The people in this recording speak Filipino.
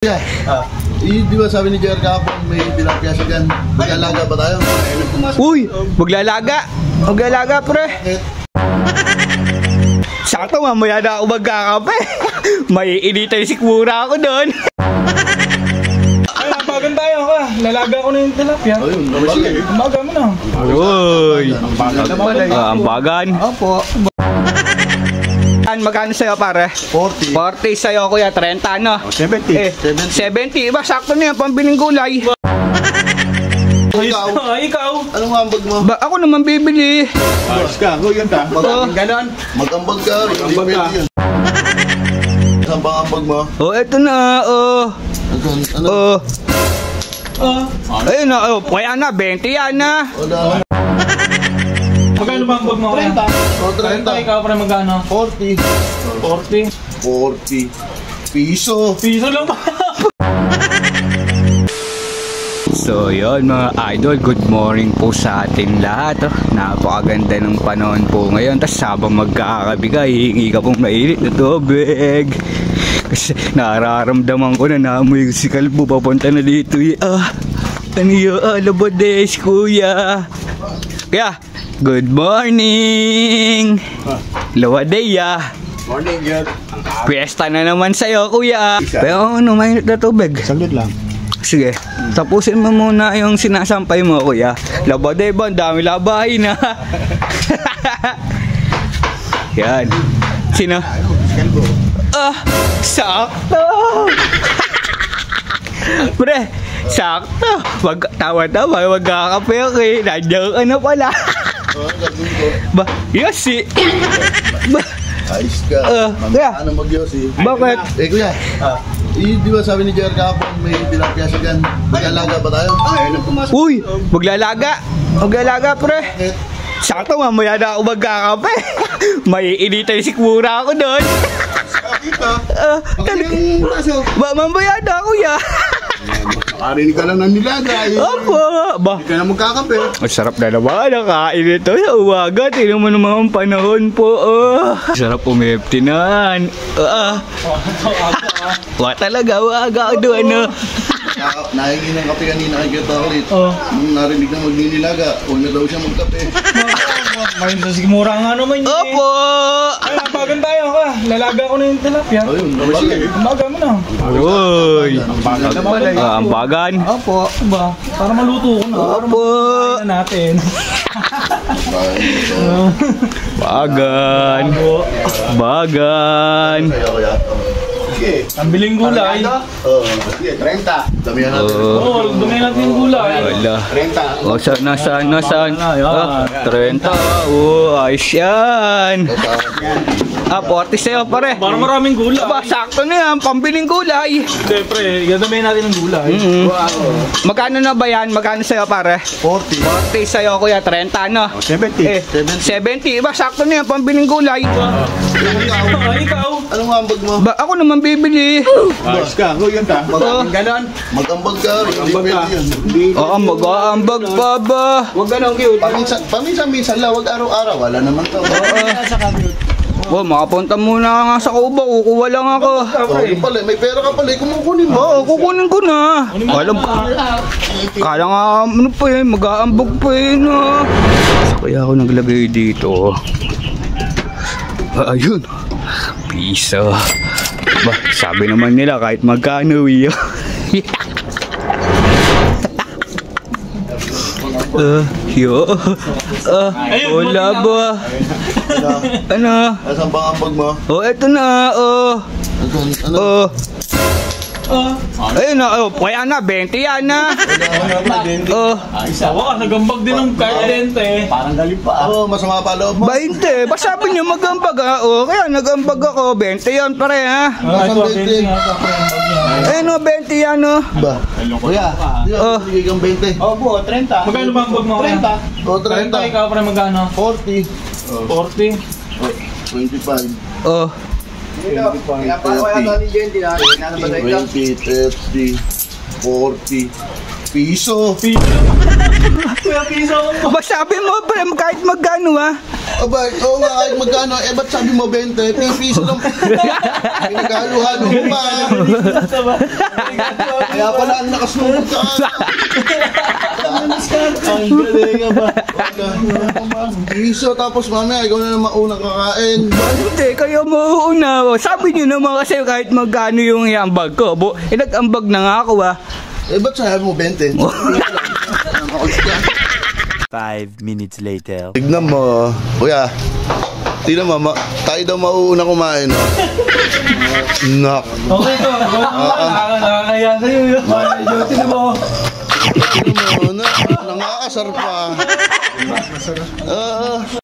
Di ba sabi ni Jer kahapon may tilapia siya dyan? Mag-alaga ba tayo? Uy, maglalaga. Maglalaga, pre. Sakto, mamaya na ako magkakape. May initay si Kura ako doon. Ay, nabagan tayo ka. Lalaga ko na yung tilapia. Ayun, nabagay. Umaga mo na. Uy, ang bagan. Opo. Magkano sa'yo, pare? 40. 40 sa'yo, kuya. 30, no? 70. 70. Iba, sakto na yan. Pambiling gulay. Ikaw. Anong ambag mo? Ba, ako naman bibili. Ayos ka, huwag ta. Ganon. Mag-ambag ka. Hindi pwede yun. Saan ba ang ambag mo? Oh, eto na. Ano? Ayun na. Kaya na, 20 yan na. Wala. Magkano ba ang bag mo? 30. O, 30. Ikaw pa rin magkano? 40. 40. 40. Piso. Piso lang ba? So yun mga idol, good morning po sa ating lahat. Napakaganda ng panahon po ngayon. Tapos habang magkakabigay, hihingi ka pong mainit na tubig. Kasi nararamdaman ko na naamoy si Kalbo papunta na dito. Ano yun? Labades, kuya. Kaya, good morning. Lawadeya. Morning, Jer. Piyesta na naman sa'yo, kuya. Pero ano, mainit na tubig. Saglit lang. Sige, tapusin mo muna yung sinasampay mo, kuya. Labade ba? Ang dami labahay na. Yan. Sino? Sakto. Pre, sakto. Tawa-tawa, magkakape ako eh. Nandiyan ka na pala. Ba, Yossi. Ba, Ayos ka. kuya. Ano mag-Yossi? Bakit? Kuya. Di ba sabi ni Jer kahapon may tilapia siya dyan? Mag-alaga ba tayo? Uy, maglalaga. Maglalaga, pre. Sakto, mamaya na ako magkakape. May initay si Kura ako doon. Mamaya na, kuya. Nakarinig ka lang ng nilaga. Opo. Ba, Hindi ka na magkakape. masarap na naman. Nakain ito sa uwaga. Tingnan mo naman ang panahon po. Sarap umiptinan. Talaga, uwaga ako doon. Nahingin ng kape kanina kay Keta ulit. Nung narinig na magninilaga, huwag na daw siya magkape. May sasigmura nga naman yun. Opo. Ay, nabagan tayo ka. Lalaga ko na yung tilapia. Ayun, nabagay. Umaga mo na. Uy. Ang bagan. Opo. Ba? Para maluto ko na. Opo. Para natin. Bagan. Bagan. Ang biling gulay. Sige, 30. Damihan natin. Oo, dumi natin yung gulay. Wala. 30. O, saan? 30. Ayos yan. 40 sa'yo, pare. Para maraming gulay. Aba, sakto na yan. Pambiling gulay. Siyempre, gagamihin natin ng gulay. Magkano na ba yan? Magkano sa'yo, pare? 40. 40 sa'yo, kuya. 30, no? 70. 70. Iba, sakto na yan. Pambiling gulay. Ikaw. Anong ambag mo? Ba, ako naman bibili. Ayos ka, huwag ta. Ganon. Mag-ambag ka. Hindi pwede yun. Oo, mag-aambag pa ba? Huwag ganun, cute. Paminsan-minsan lang, wag araw-araw. Wala naman to. Oh, makapunta muna nga sa Cuba. Kukuha lang ako. Yun pala, may pera ka pala. Kumukunin mo. Oo, kukunin ko na. Kala nga, ano pa eh, mag-aambag pa eh, no. Kaya ako naglagay dito. Ayun. Piso. Ba, sabi naman nila kahit magkano eh. Wala ba? Ano? Asan ba ang ambag mo? Oh, eto na. Ano? Ayun na. Kaya na, 20 yan na. Isawa ka, nagambag din ng kardente. Parang galing pa. Oo, masama pa loob mo. 20. Basta sabi niyo mag-ambag ha. Kaya nag-ambag ako. 20 yan pare ha. Ayun o, 20 yan o. Ba? Kuya, di ba bigay kang 20? Opo, 30. Magkano ba ang bag mo? 30. O, 30. Ikaw pa rin magkano? 40. 40. 25. 20, 30, 40, Piso. Kuya, piso ako. Aba, sabi mo, pre, kahit magkano ha? Aba, oo nga, kahit magkano. Eh, ba't sabi mo 20? Piso lang. Pinagalo-halo mo pa. Kaya pala ang nakasunod ka. Ang galing nga ba? Piso, tapos mamaya, ikaw na naman unang kakain. Hindi, kayo mauuna. Sabi niyo naman kasi kahit magkano yung ambag ko. Nag-ambag na nga ako ha. Eh, ba't sabi mo 20? 5 minutes later. Tignan mo, kuya. Tignan mo, tayo daw mauuna kumain. Nak. Okay to. Nakakaya sa'yo yun. Duty na mo. Tignan mo, nangaasar pa.